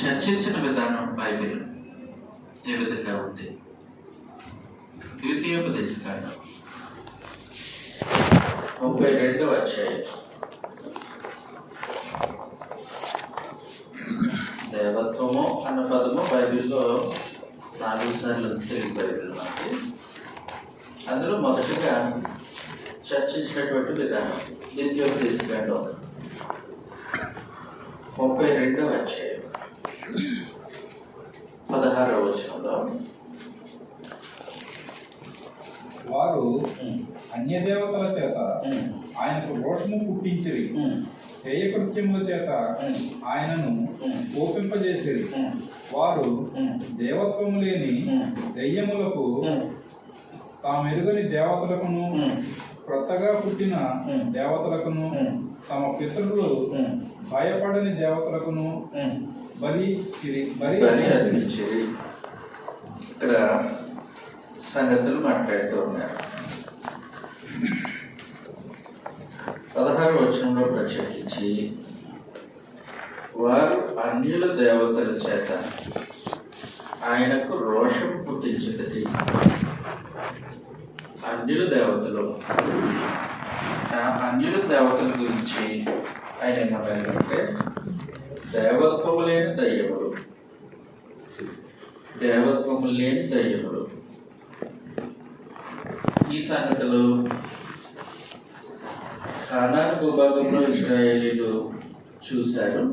చర్చించిన విధానం బైబిల్ ఏ విధంగా ఉంది? ద్వితీయోపదేశకాండం 32వ అధ్యాయం. దేవత్వము అన్న పదము బైబిల్లో 4 సార్లు తెలుగు బైబిల్ మనకి. అందులో మొదటిగా చర్చించినటువంటి విధానం ద్వితీయోపదేశకాండం 32వ అధ్యాయం 16వ వచనంలో, వారు అన్యదేవతల చేత ఆయనకు రోషము పుట్టించిరి, హేయకృత్యముల చేత ఆయనను కోపింపజేసిరి. వారు దేవత్వము లేని దెయ్యములకు, తామెరుగని దేవతలకును, క్రొత్తగా పుట్టిన దేవతలకును, తమ పితరులు భయపడని దేవతలకును బలి అర్పించిరి. ఇక్కడ సంగతులు మాట్లాడుతూ ఉన్నారు. 16వ వచనంలో ప్రత్యేకించి, వారు అన్యుల దేవతల చేత ఆయనకు రోషం పుట్టించుతుంది. అన్యుల దేవతల గురించి ఆయన ఏమన్నారంటే, దేవత్వము లేని దయ్యములు. ఈ సంగతులు కానాను భూభాగంలో ఇశ్రాయేలీలు చూశారు.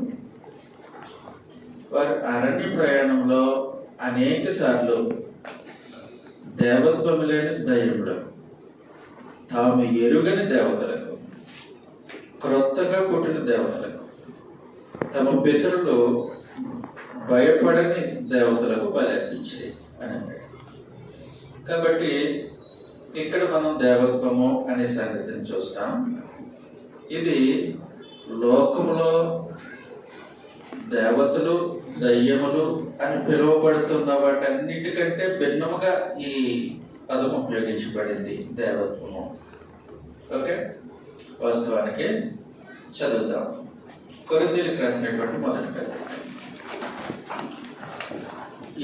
వారు అరణ్య ప్రయాణంలో అనేక సార్లు దేవత్వము లేని దయ్యములకు, తాము ఎరుగని దేవతలకు, క్రొత్తగా పుట్టిన దేవతలకు, తమ పితరులు భయపడని దేవతలకు బలి అర్పించారు అని అన్నాడు. కాబట్టి ఇక్కడ మనం దేవత్వము అనే సంగతిని చూస్తాం. ఇది లోకములో దేవతలు, దయ్యములు అని పిలువబడుతున్న వాటన్నిటికంటే భిన్నముగా ఈ పదం ఉపయోగించబడింది, దేవత్వము. ఓకే, వాస్తవానికి చదువుతాం. కొరింథీయులకు రాసినటువంటి మొదటి పత్రిక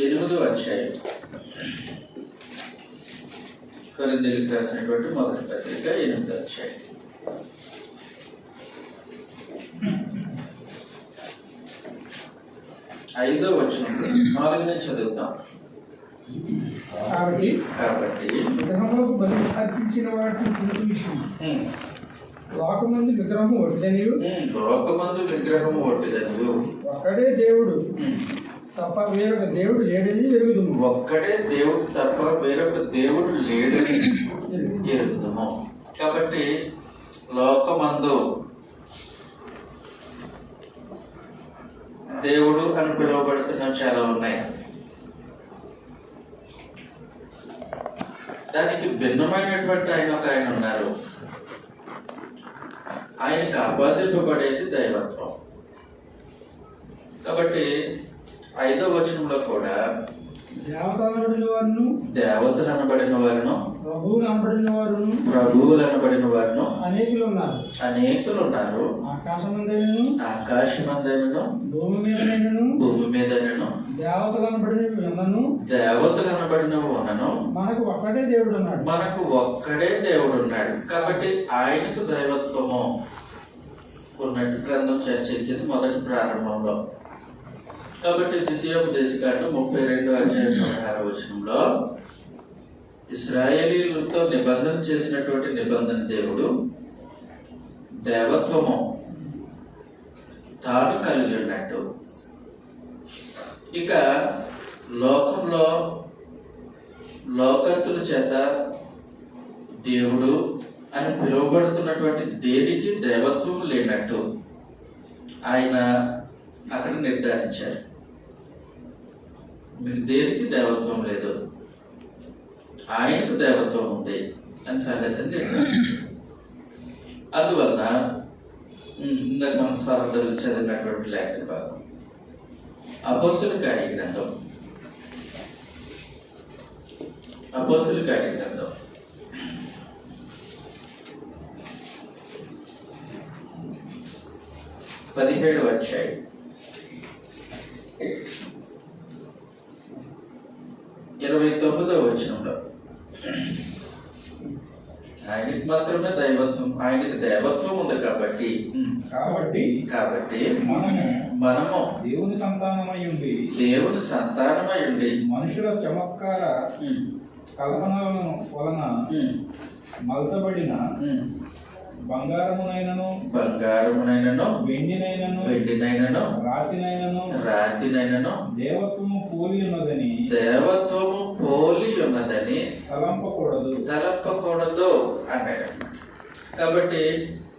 8వ అధ్యాయం. కొరింథీయులకు రాసినటువంటి మొదటి పత్రిక 8వ అధ్యాయం 5వ వచనం 4 నుంచి చదువుతాం. కాబట్టి విగ్రహములకు బలి అర్పించిన వాటిని గురించి విషయం, లోకమందు విగ్రహము ఒట్టిదనియు, ఒక్కడే దేవుడు తప్ప వేరొక దేవుడు లేడని ఎరుగుదుము. ఒక్కడే దేవుడు తప్ప వేరొక దేవుడు లేడని ఎరుగుదుము. కాబట్టి లోకమందు దేవుడు అని పిలువబడుతున్నవి చాలా ఉన్నాయి. దానికి భిన్నమైనటువంటి ఆయన ఉన్నారు. ఆయనకు ఆపాదింపబడేది దైవత్వం. కాబట్టి 5వ వచనంలో కూడా దేవతలు అనబడిన వారును, ప్రభువులు అనబడిన వారును అనేకులు ఉన్నారు. ఆకాశమందైనను భూమి మీదనను దేవతలు అనబడిన ఉన్నను మనకు ఒక్కడే దేవుడు ఉన్నాడు. కాబట్టి ఆయనకు దైవత్వము ఉన్నట్టు గ్రంథం చర్చించింది మొదటి ప్రారంభంలో. కాబట్టి ద్వితీయోపదేశకాండం 32వ అధ్యాయం 16వ వచనంలో, ఇశ్రాయేలీలతో నిబంధన చేసినటువంటి నిబంధన దేవుడు దేవత్వము తాను కలిగి ఉన్నట్టు, ఇక లోకంలో లోకస్తుల చేత దేవుడు అని పిలువబడుతున్నటువంటి దేనికి దేవత్వం లేనట్టు ఆయన అక్కడ నిర్ధారించారు. మీకు దేనికి దేవత్వం లేదు, ఆయనకు దేవత్వం ఉంది అని సంగతిని నిర్ధారించారు. అందువలన ఇందాక మనం సహోదరులు చదివినటువంటి లేఖన భాగం అపోస్తుల కార్యగ్రంథం 17వ అధ్యాయం 29వ వచనంలో ఆయనకి మాత్రమే దైవత్వం, ఆయనకి దైవత్వం ఉంది కాబట్టి కాబట్టి మనము దేవుని సంతానమై ఉండి మనుషుల చమత్కార కల్పనల వలన మలచబడిన బంగారమునైనను వెండినైనను రాతినైనను దేవత్వము పోలి ఉన్నదని తలంపకూడదు అన్నాడు. కాబట్టి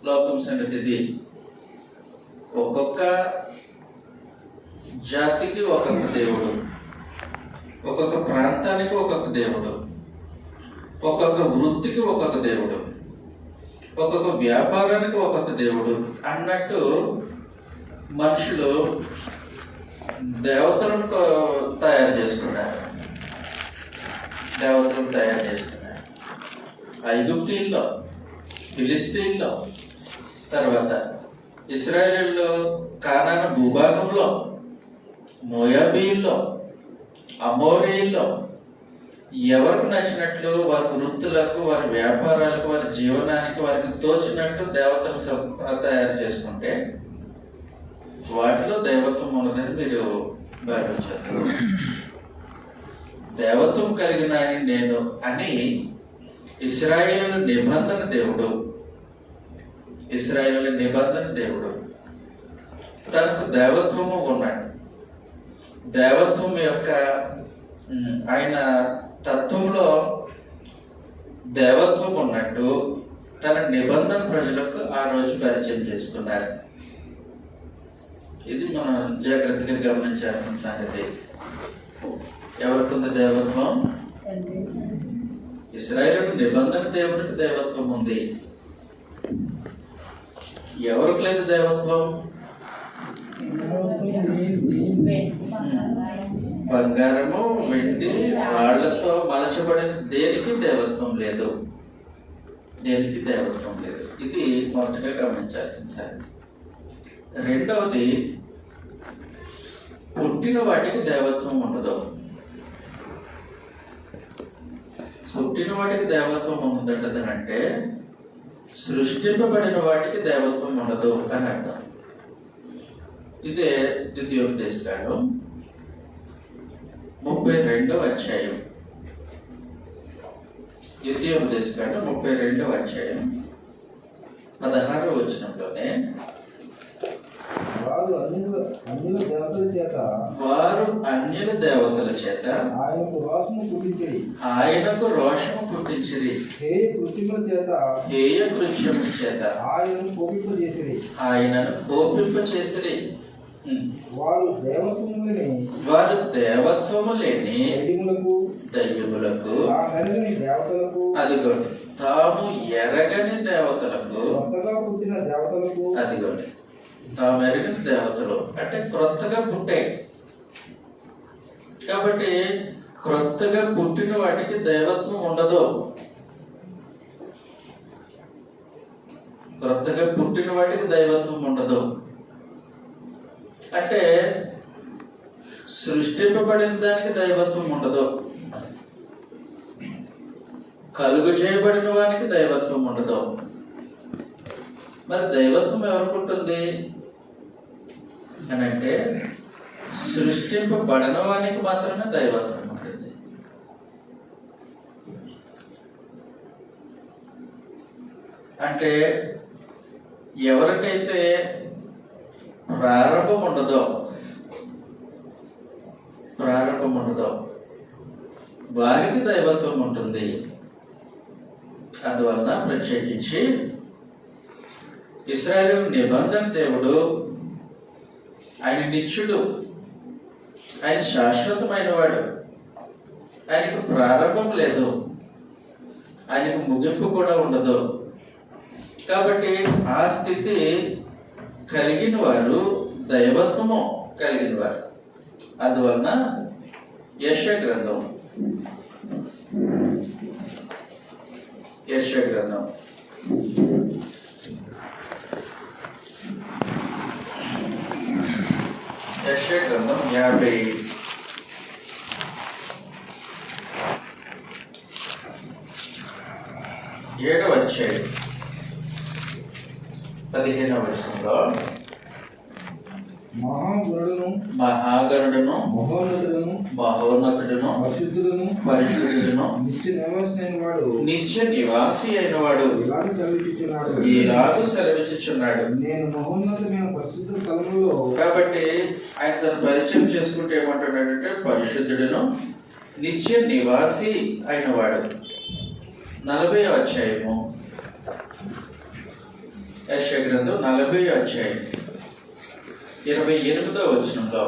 లోకం సంగతి ఇది. ఒక్కొక్క జాతికి ఒక్కొక్క దేవుడు, ఒక్కొక్క ప్రాంతానికి ఒక్కొక్క దేవుడు, ఒక్కొక్క వృత్తికి ఒక్కొక్క దేవుడు, ఒక్కొక్క వ్యాపారానికి ఒక్కొక్క దేవుడు అన్నట్టు మనుషులు దేవతలను తయారు చేసుకున్నారు. ఐగుప్తీల్లో, ఫిలిస్తీన్లో, తర్వాత ఇశ్రాయేలు కానాను భూభాగంలో, మోయాబీల్లో, అమోరీల్లో ఎవరికి నచ్చినట్లు వారి వృత్తులకు, వారి వ్యాపారాలకు, వారి జీవనానికి వారికి తోచినట్టు దేవతను తయారు చేసుకుంటే వాటిలో దైవత్వం ఉన్నదని మీరు భావించారు. దేవత్వం కలిగిన నేను అని ఇశ్రాయేలు నిబంధన దేవుడు తనకు దేవత్వము ఉన్నాడు. దేవత్వం యొక్క ఆయన తత్వంలో దేవత్వం ఉన్నట్టు తన నిబంధన ప్రజలకు ఆ రోజు పరిచయం చేసుకున్నారు. ఇది మనం జాగ్రత్తగా గమనించాల్సిన సంగతి. ఎవరికి ఉంది దేవత్వం? ఇశ్రాయేలు నిబంధన దేవునికి దేవత్వం ఉంది. ఎవరికి లేదు దేవత్వం? బంగారము, వెండి, రాళ్లతో మలచబడిన దేనికి దేవత్వం లేదు. ఇది మొదటగా గమనించాల్సిన సంగతి. రెండవది, పుట్టిన వాటికి దేవత్వం ఉండదు. పుట్టిన వాటికి దేవత్వం ఉందంటే సృష్టింపబడిన వాటికి దేవత్వం ఉండదు అని అర్థం. ఇదే ద్వితీయోపదేశకాండం 32వ అధ్యాయం. ద్వితీయోపదేశకాండం 32వ అధ్యాయం 16వ వచనంలోనే వారు అన్యుల దేవతల చేత ఆయనకు రోషము పుట్టించిరి. హేయ కృత్యముల చేత ఆయనను కోపింపచేసిరి. వారు దేవత్వము లేని దయ్యములకు, అదిగోండి తాము ఎరగని దేవతలకు, అదిగోండి తాము ఎరగని దేవతలు అంటే క్రొత్తగా పుట్టాయి. కాబట్టి క్రొత్తగా పుట్టిన వాటికి దైవత్వం ఉండదు. అంటే సృష్టింపబడిన దానికి దైవత్వం ఉండదు. కలుగు చేయబడిన వానికి దైవత్వం ఉండదు. మరి దైవత్వం ఎవరికి ఉంటుంది అని అంటే సృష్టింపబడిన వానికి మాత్రమే దైవత్వం ఉంటుంది. అంటే ఎవరికైతే ప్రారంభం ఉండదో వారికి దైవత్వం ఉంటుంది. అందువలన ప్రత్యేకించి ఇశ్రాయేలు నిబంధన దేవుడు ఆయన నిత్యుడు, ఆయన శాశ్వతమైన వాడు, ఆయనకు ప్రారంభం లేదు, ఆయనకు ముగింపు కూడా ఉండదు. కాబట్టి ఆ స్థితి కలిగిన వారు దైవత్వము కలిగిన వారు. అందువలన యెషయా గ్రంథం 50 15వ వచనంలో మహాగణుడును మహాగణుడును మహోన్నతుడును మహోన్నతుడును పరిశుద్ధుడును పరిశుద్ధుడును నిత్య నివాసి అయిన వాడు నిత్య నివాసి అయిన వాడు ఇలాగ సెలవిచ్చుచున్నాడు. సెలవిచ్చుచున్నాడు. నేను మహోన్నతమైన పరిశుద్ధ స్థలములో కాబట్టి ఆయన తను పరిచయం చేసుకుంటే ఏమంటున్నాడంటే పరిశుద్ధుడును నిత్య నివాసి అయిన వాడు. 40వ అధ్యాయము యెషయా గ్రంథం 40వ అధ్యాయం 28వ వచనంలో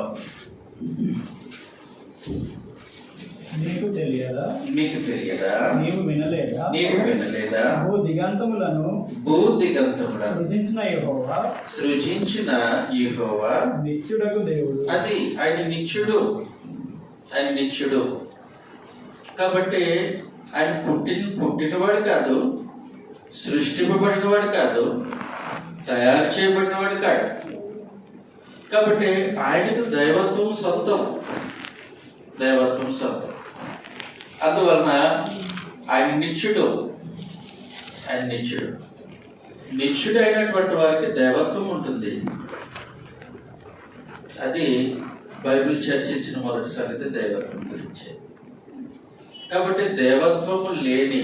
నీకు తెలియదా? మీకు తెలియదా? నీవు వినలేదా? నీకు వినలేదా? భూదిగంతములను భూదిగంతములను సృజించిన యెహోవా సృజించిన యెహోవా నిత్యుడగు దేవుడు. అది ఆయన నిత్యుడు. ఆయన నిత్యుడు కాబట్టి ఆయన పుట్టినవాడు కాదు, సృష్టింపబడినవాడు కాదు, తయారు చేయబడినవాడు కాదు. కాబట్టి ఆయనకు దైవత్వం సొంతం. దైవత్వం సొంతం. అందువలన ఆయన నిత్యుడు. ఆయన నిత్యుడు. నిత్యుడు అయినటువంటి వారికి దైవత్వం ఉంటుంది. అది బైబిల్ చర్చించిన మొదటి సంగతి దైవత్వం గురించి. కాబట్టి దేవత్వము లేని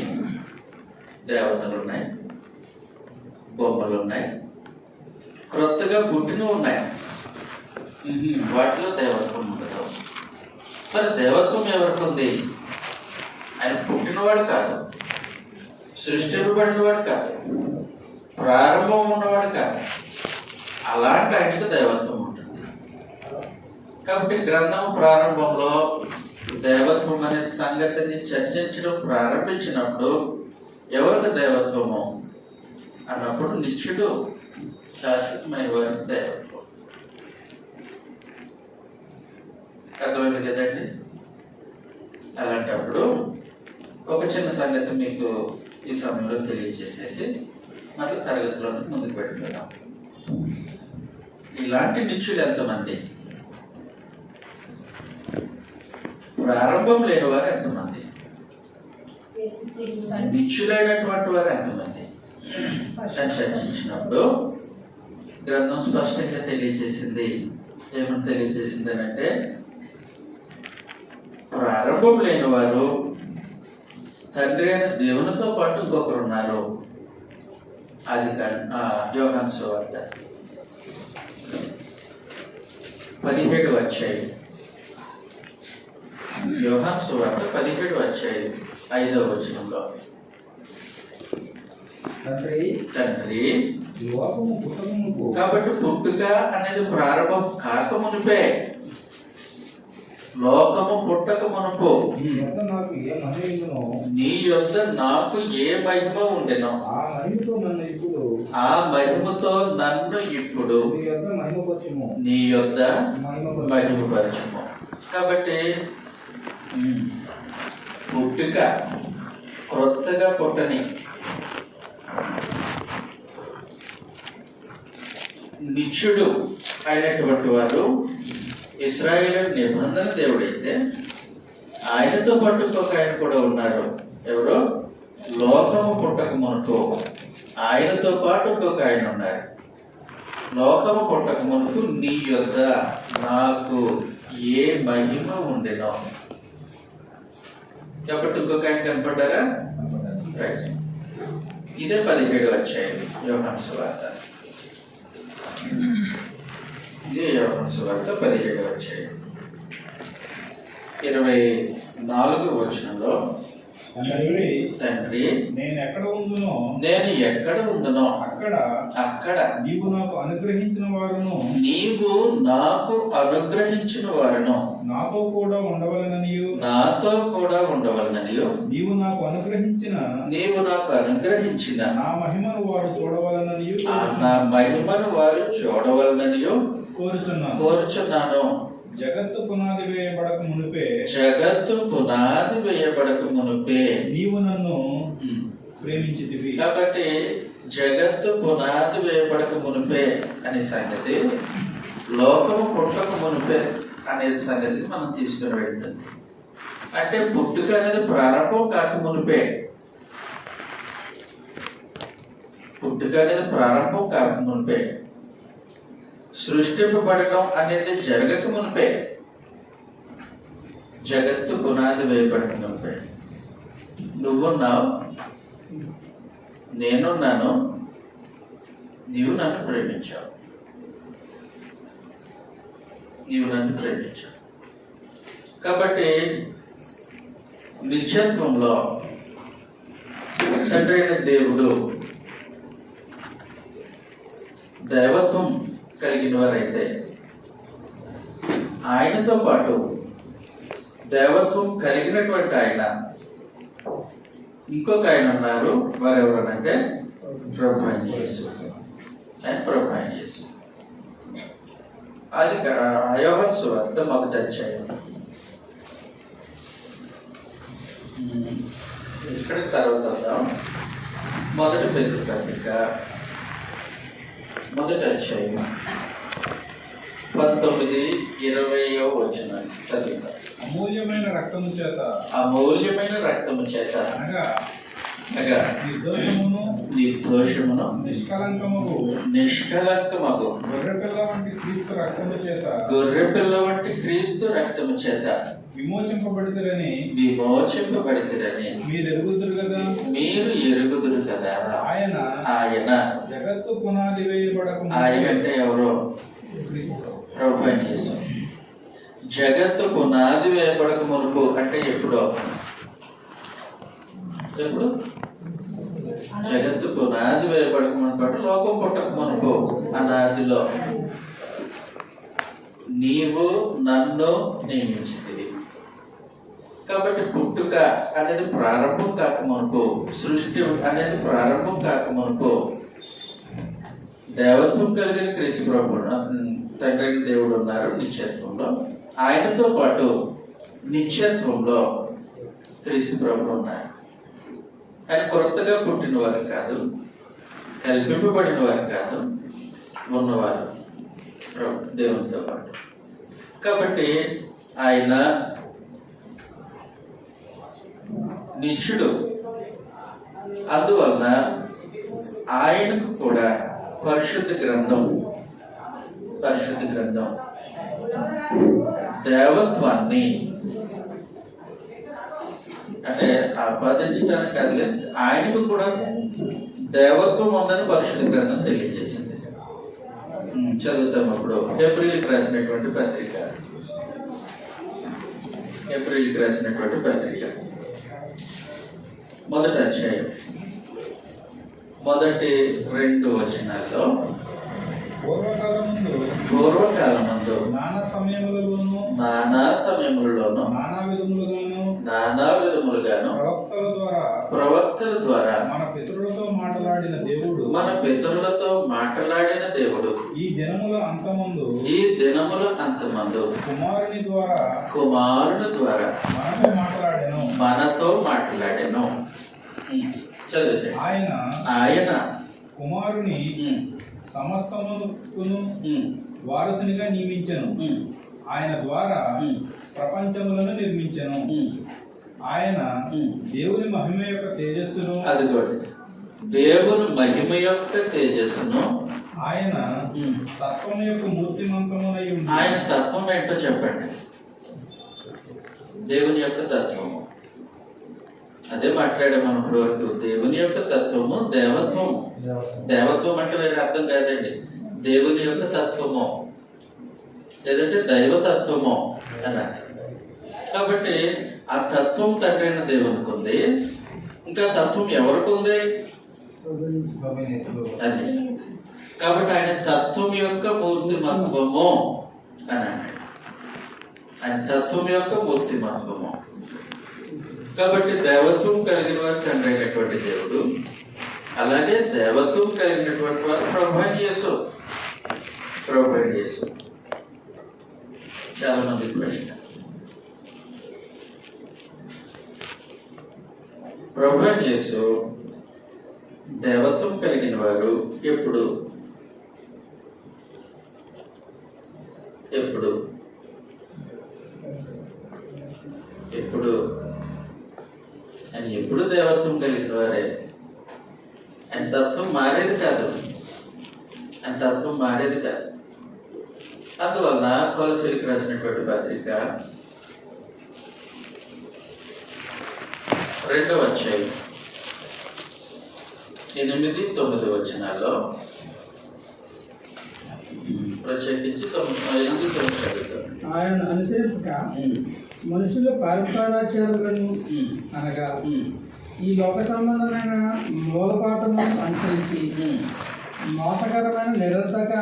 దేవతలు ఉన్నాయి, బొమ్మలు ఉన్నాయి, క్రొత్తగా పుట్టినవి ఉన్నాయి. వాటిలో దేవత్వం ఉండదు. మరి దేవత్వం ఎవరికి ఉంది? ఆయన పుట్టినవాడు కాదు, సృష్టింపబడినవాడు కాదు, ప్రారంభం ఉన్నవాడు కాదు. అలాంటి ఆయనకు దైవత్వం ఉంటుంది. కాబట్టి గ్రంథం ప్రారంభంలో దైవత్వం అనే సంగతిని చర్చించడం ప్రారంభించినప్పుడు ఎవరికి దైవత్వము అన్నప్పుడు నిత్యుడు, శాశ్వతమైన వారికి దైవత్వం. అర్థమైంది కదండి? అలాంటప్పుడు ఒక చిన్న సంగతి మీకు ఈ సమయంలో తెలియజేసేసి మళ్ళీ తరగతిలోకి ముందుకు పెట్టుకుందాం. ఇలాంటి నిత్యులు ఎంతమంది? ప్రారంభం లేని వారు ఎంతమంది? నిత్యులైనటువంటి వారు ఎంతమంది అని చర్చించినప్పుడు గ్రంథం స్పష్టంగా తెలియజేసింది. ఏమని తెలియజేసింది అంటే ప్రారంభం లేని వారు తండ్రి అయిన దేవునితో పాటు ఇంకొకరు ఉన్నారు. అది యోహాను సువార్త 17వ అధ్యాయం. యోహాను సువార్త 17వ అధ్యాయం 5వ వచనంలో తండ్రి కాబట్టి పుట్టుక అనేది ప్రారంభం కాక మునిపే, లోకము పుట్టక మునుపు నీ యొద్ద నాకు ఏ మహిమ ఉండెనో ఆ మహిమతో నన్ను ఇప్పుడు నీ యొద్ద మహిమపరచుము. కాబట్టి పుట్టుక క్రొత్తగా పుట్టని నిత్యుడు అయినటువంటి వారు ఇశ్రాయేలు నిబంధన దేవుడైతే ఆయనతో పాటు ఇంకొక ఆయన కూడా ఉన్నారు. ఎవరో లోకము పుట్టక మునుపు ఆయనతో పాటు ఇంకొక ఆయన ఉన్నారు. లోకము పుట్టక మునుపు నీ యొద్ద నాకు ఏ మహిమ ఉండెనో. కాబట్టి ఇంకొక ఆయన కనపడ్డారా? రైట్. ఇదే 17వ అధ్యాయం యోహాను సువార్త. ఇదే యోహాను సువార్త 17వ అధ్యాయం 24వ వచనంలో తండ్రి నేను ఎక్కడ ఉందునో అక్కడ నీవు నాకు అనుగ్రహించిన వారును నాతో కూడా ఉండవలననియు నీవు నాకు అనుగ్రహించిన నా మహిమను వారు చూడవలననియు కోరుచున్నాను. జగత్తు పునాది వేయబడక మునుపే నీవు నన్ను ప్రేమించితివి. కాబట్టి జగత్తు పునాది వేయబడక మునుపే అనే సంగతి, లోకము పుట్టక మునుపే అనేది సంగతి మనం తీసుకుని వెళ్తుంది. అంటే పుట్టుక అనేది ప్రారంభం కాక మునుపే. పుట్టుక అనేది ప్రారంభం కాక మునిపే, సృష్టింపబడడం అనేది జరగక మునిపే, జగత్తు పునాది వేయబడక మునిపే నువ్వున్నావు, నేనున్నాను, నీవు నన్ను ప్రేమించావు. కాబట్టి నిత్యత్వంలో తండ్రి అయిన దేవుడు దైవత్వం కలిగిన వారైతే, ఆయనతో పాటు దైవత్వం కలిగినటువంటి ఆయన ఇంకొక ఆయన ఉన్నారు. వారెవరనంటే ప్రభు అయిన యేసు. అది యోహాను సువార్త 1వ అధ్యాయం. ఇక్కడికి తర్వాత వద్దాం. 1 పేతురు పత్రిక 1వ అధ్యాయం 19-20 వచనాలు చదువుతాం. అమూల్యమైన రక్తము చేత అనగా నిర్దోషమును నిష్కలంకమగు గొర్రెపిల్ల వంటి క్రీస్తు రక్తము చేత విమోచింపబడితిరని మీరు ఎరుగుదురు కదా. ఆయన జగత్తు పునాది వేయబడక, ఆయన అంటే ఎవరో? ప్రభు అయిన యేసు. జగత్తు పునాది వేయబడక మునుపు అంటే ఎప్పుడు? జగత్తు పునాది వేయబడక మునుపు అంటే లోకం పుట్టక మునుపు అనాదిలో నీవు నన్ను నియమించితివి. కాబట్టి పుట్టుక అనేది ప్రారంభం కాక మునుపు, సృష్టి అనేది ప్రారంభం కాక మునుపు దేవత్వం కలిగిన క్రీస్తు ప్రభు తండ్రి దేవుడు ఉన్నారు నిత్యత్వంలో. ఆయనతో పాటు నిత్యత్వంలో క్రీస్తు ప్రభు ఉన్నారు. ఆయన కొత్తగా పుట్టిన వారు కాదు, కల్పింపబడిన వారు కాదు, ఉన్నవారు దేవునితో పాటు. కాబట్టి ఆయన నిత్యుడు. అందువలన ఆయనకు కూడా పరిశుద్ధ గ్రంథం దేవత్వాన్ని అంటే ఆపాదించడానికి కాదు, ఆయనకు కూడా దేవత్వం ఉందని పరిశుద్ధ గ్రంథం తెలియజేసింది. చదువుతాం అప్పుడు హెబ్రీయులకు రాసినటువంటి పత్రిక 1వ అధ్యాయం 1-2 వచనాల్లో పూర్వకాలమందు నానా సమయములలోను నానా విధములుగాను ప్రవక్తల ద్వారా మన పితరులతో మాట్లాడిన దేవుడు ఈ దినముల అంతమందు కుమారుని ద్వారా మనతో మాట్లాడెను. చదివేసి ఆయన కుమారుని సమస్తమును వారసునిగా నియమించెను. ఆయన ద్వారా ప్రపంచములను నిర్మించెను. ఆయన దేవుని మహిమ యొక్క తేజస్సును, దేవుని మహిమ యొక్క తేజస్సును, ఆయన తత్వం యొక్క మూర్తిమంతమునై ఉంది. ఆయన తత్వం ఏంటో చెప్పండి. దేవుని యొక్క తత్వము అదే మాట్లాడాము అప్పటి వరకు. దేవుని యొక్క తత్వము దేవత్వం అంటే వేరే అర్థం కాదండి. దేవుని యొక్క తత్వము లేదంటే దైవతత్వము అన్నట్టు. కాబట్టి ఆ తత్వం తండ్రి అయిన దేవునికి ఉంది. ఇంకా తత్వం ఎవరికి ఉంది? అది. కాబట్టి ఆయన తత్వం యొక్క మూర్తిమత్వము అని అన్నాడు. ఆయన తత్వం యొక్క మూర్తిమత్వము. కాబట్టి దేవత్వం కలిగిన వారు తండ్రి అయినటువంటి దేవుడు, అలాగే దేవత్వం కలిగినటువంటి వారు ప్రభు అయిన యేసు. చాలా మంది ప్రశ్న, ప్రభు అయిన యేసు దేవత్వం కలిగిన వారు ఎప్పుడు ఆయన ఎప్పుడు దేవత్వం కలిగిన వారే. ఆయన తత్వం మారేది కాదు. ఆయన తత్వం మారేది కాదు. అందువలన కొలసీలకు రాసినటువంటి పత్రిక 2వ అధ్యాయం 8, 9 వచనాల్లో ప్రత్యేకించి 8, 9 చదువుతాం. ఆయన అనుసరింపక మనుషుల పారంపరాచారాలను అనగా ఈ లోక సంబంధమైన మూలపాఠములను అనుసరించి మోసకరమైన నిరర్థక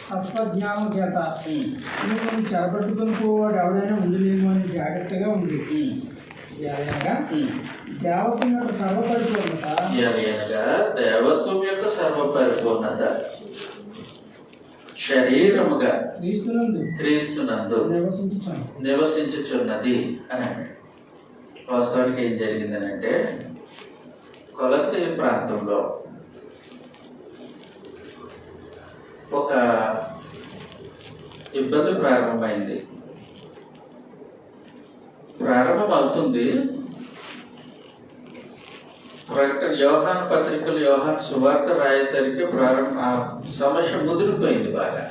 తత్వజ్ఞానం చేత మిమ్మల్ని చెరపట్టుకుని పోవాడు ఎవడైనా ఉండలేము అని జాగ్రత్తగా ఉంది. అనగా దేవత్వం యొక్క సర్వపరిపూర్ణత సర్వపరిపూర్ణత శరీరముగా క్రీస్తునందు నివసించుచున్నది అని అన్నాడు. వాస్తవానికి ఏం జరిగిందనంటే కొలసీ ప్రాంతంలో ఒక ఇబ్బంది ప్రారంభమైంది. ప్రారంభమవుతుంది. యోహాను పత్రికలు, యోహాను సువార్త రాయేసరికి సమస్య ముదిరిపోయింది బాగా.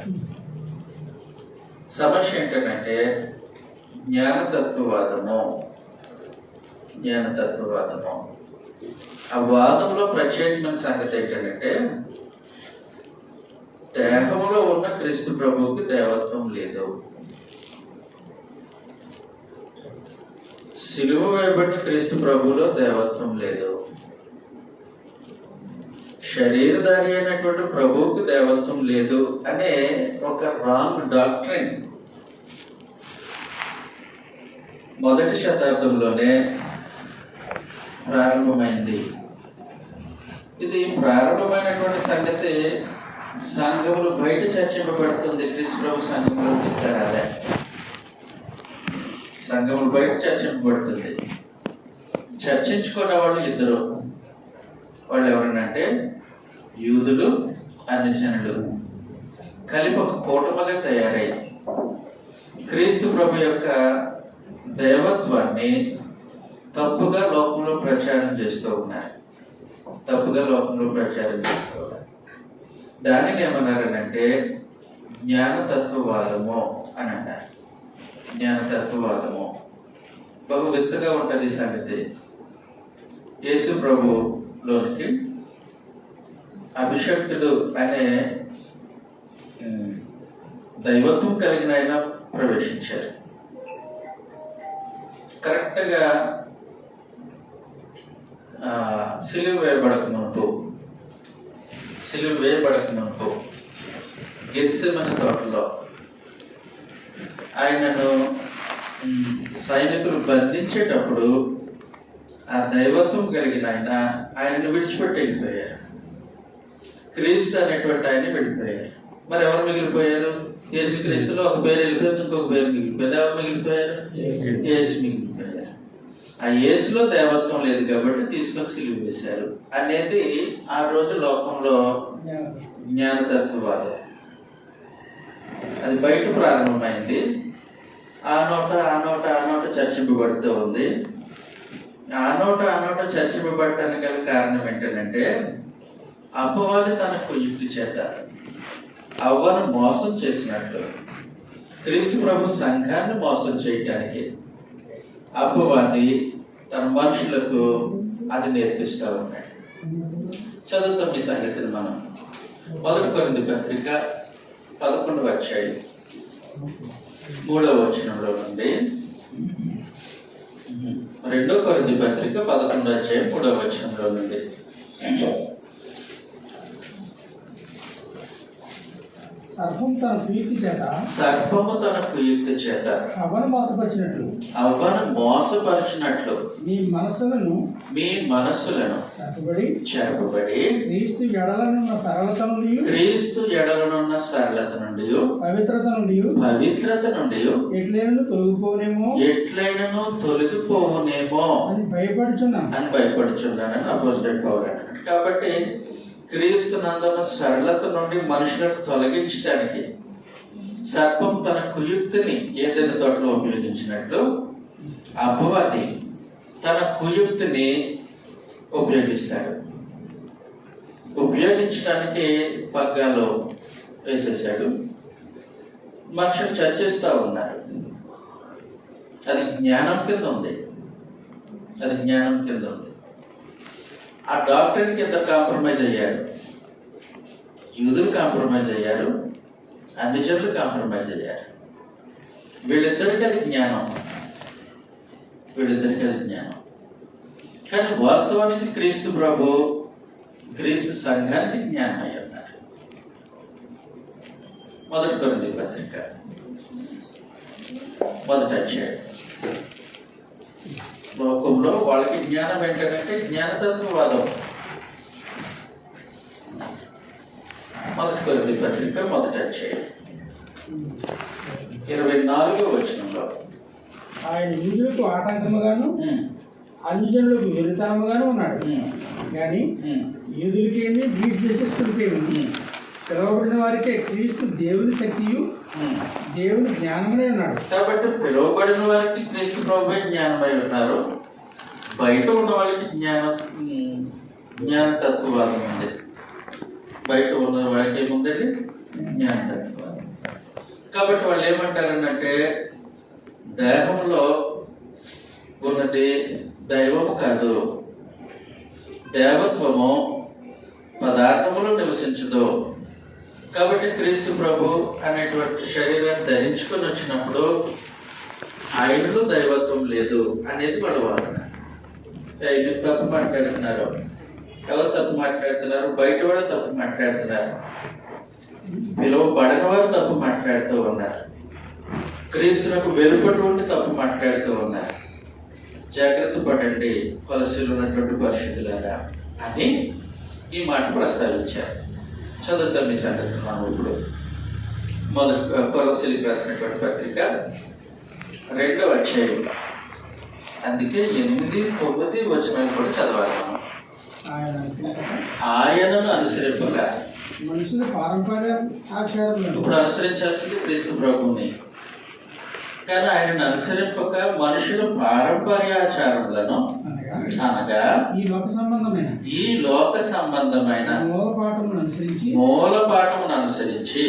సమస్య ఏంటంటే జ్ఞానతత్వవాదము. ఆ వాదంలో ప్రత్యేకమైన సంగతి ఏంటంటే దేహంలో ఉన్న క్రీస్తు ప్రభువుకి దేవత్వం లేదు. సిలువ వేయబడిన క్రీస్తు ప్రభువులో దేవత్వం లేదు. శరీరధారి అయినటువంటి ప్రభువుకి దేవత్వం లేదు అనే ఒక రాంగ్ డాక్ట్రిన్ మొదటి శతాబ్దంలోనే ప్రారంభమైంది. ఇది ప్రారంభమైనటువంటి సంగతి సంఘములు బయట చర్చింపబడుతుంది. క్రీస్తు ప్రభు సంఘంలో రాలే. సంఘములు బయట చర్చింపబడుతుంది. చర్చించుకునే వాళ్ళు ఇద్దరు. వాళ్ళు ఎవరనంటే యూదులు, అన్యజనులు కలిపి ఒక కూటమిగా తయారై క్రీస్తు ప్రభు యొక్క దేవత్వాన్ని తప్పుగా లోకంలో ప్రచారం చేస్తూ ఉన్నారు. దానిని ఏమన్నారనంటే జ్ఞానతత్వవాదము అని అన్నారు. జ్ఞానతత్వవాదము బహు వింతగా ఉంటుంది ఈ సంగతి. యేసు ప్రభులోనికి అభిషక్తుడు అనే దైవత్వం కలిగిన ఆయన ప్రవేశించారు. కరెక్ట్గా సిలువ వేయబడక మునుపు గెత్సెమనే తోటలో ఆయనను సైనికులు బంధించేటప్పుడు ఆ దైవత్వం కలిగిన ఆయనను విడిచిపెట్టి వెళ్ళిపోయారు. క్రీస్తు అనేటువంటి ఆయన వెళ్ళిపోయారు. మరి ఎవరు మిగిలిపోయారు? యేసు క్రీస్తులో ఒక పేరు వెళ్ళిపోయింది, ఇంకొక పేరు మిగిలిపోయింది. ఎవరు మిగిలిపోయారు? యేసు మిగిలిపోయారు. ఆ యేసులో దేవత్వం లేదు కాబట్టి తీసుకొని సిలువ వేశారు అనేది ఆ రోజు లోకంలో జ్ఞానతత్వవాదం. అది బయట ప్రారంభమైంది. ఆ నోట చర్చింపబడుతూ ఉంది. ఆ నోట చర్చింపబడటానికి గల కారణం ఏంటంటే అపవాది తన కుయుక్తి చేత అవ్వను మోసం చేసినట్లు క్రీస్తు ప్రభు సంఘాన్ని మోసం చేయటానికి అపవాది తన మనుషులకు అది నేర్పిస్తూ ఉన్నాడు. చదువుతాం ఈ సంగతిని మనం. 1 కొరింథీ పత్రిక 11వ అధ్యాయం 3వ వచనంలో నుండి 2 కొరింథీ పత్రిక 11వ అధ్యాయం 3వ వచనంలో నుండి సర్పము తన కుయుక్తి చేత అవ్వను మోసపరిచినట్లు మీ మనస్సులను చెరపబడి క్రీస్తు ఎడలనున్న సరళత నుండి పవిత్రత నుండి ఎట్లైనను తొలగిపోవునేమో అని భయపడుచున్నానని అపోజిట్ పౌలు అన్నాడు. కాబట్టి క్రీస్తు నందున్న సరళత నుండి మనుషులను తొలగించడానికి సర్పం తన కుయుక్తిని ఏదైనా తోటలో ఉపయోగించినట్లు అపవాది తన కుయుక్తిని ఉపయోగిస్తాడు. ఉపయోగించడానికి పగ్గాలు వేసేసాడు. మనుషులు చర్చిస్తూ ఉన్నారు. అది జ్ఞానం కింద ఉంది. అది జ్ఞానం కింద ఉంది. ఆ డాక్టర్కి కింద కాంప్రమైజ్ అయ్యారు. యూదులు కాంప్రమైజ్ అయ్యారు, అన్ని జనులు కాంప్రమైజ్ అయ్యారు. వీళ్ళిద్దరికీ అది జ్ఞానం. వీళ్ళిద్దరికీ అది జ్ఞానం. కానీ వాస్తవానికి క్రీస్తు ప్రభు క్రీస్తు సంఘానికి జ్ఞానం అయి ఉన్నారు. మొదటి కొరింథీ పత్రిక 1వ అధ్యాయం. లోకంలో వాళ్ళకి జ్ఞానం ఏంటంటే జ్ఞానతత్వవాదం. మొదటి కొరింథీ పత్రిక 1వ అధ్యాయం 24వ వచనంలో ఆయన యూదులకు ఆటంకముగాను అన్యజనులకు విరుతాముగాను ఉన్నాడు. కానీ యూదులకేమి గ్రీస్ దేశస్తులకేమి పిలువబడిన వారికే క్రీస్తు దేవుని శక్తియు దేవుని జ్ఞానమై ఉన్నాడు. కాబట్టి పిలువబడిన వారికి క్రీస్తు ప్రభువే జ్ఞానమై ఉన్నారు. బయట ఉన్న వాళ్ళకి జ్ఞానతత్వవాదం ఉంది. బయట ఉన్న వాళ్ళకి ఏముందండి? జ్ఞానతత్వవాదం. కాబట్టి వాళ్ళు ఏమంటారనంటే దేహంలో ఉన్నది దైవము కాదు, దేవత్వము పదార్థములో నివసించదు. కాబట్టి క్రీస్తు ప్రభు అనేటువంటి శరీరాన్ని ధరించుకొని వచ్చినప్పుడు ఆయనలో దైవత్వం లేదు అనేది వాళ్ళ వాదన. మీరు తప్పు మాట్లాడుతున్నారు. ఎవరు తప్పు మాట్లాడుతున్నారు? బయట వాడు తప్పు మాట్లాడుతున్నారు. పిలువబడిన వారు తప్పు మాట్లాడుతూ ఉన్నారు. క్రీస్తునకు వెలుపటి ఉండి తప్పు మాట్లాడుతూ ఉన్నారు. జాగ్రత్త పడండి కొలసీలు ఉన్నటువంటి పరిశుద్ధులారా అని ఈ మాట ప్రస్తావించారు. చదువుతాం ఈ సంగతి మనం ఇప్పుడు. కొలసీలకు రాసినటువంటి పత్రిక 2వ అధ్యాయం. అందుకే 8, 9 వచనాలు కూడా చదవాలి. ఆయనను అనుసరింపక మనుషుల పారంపర్య ఆచారాలు ఇప్పుడు అనుసరించాల్సింది క్రీస్తు ప్రభువుని. కానీ ఆయనను అనుసరింపక మనుషుల పారంపర్యాచారములను అనగా ఈ లోక సంబంధమైన మూలపాఠమును అనుసరించి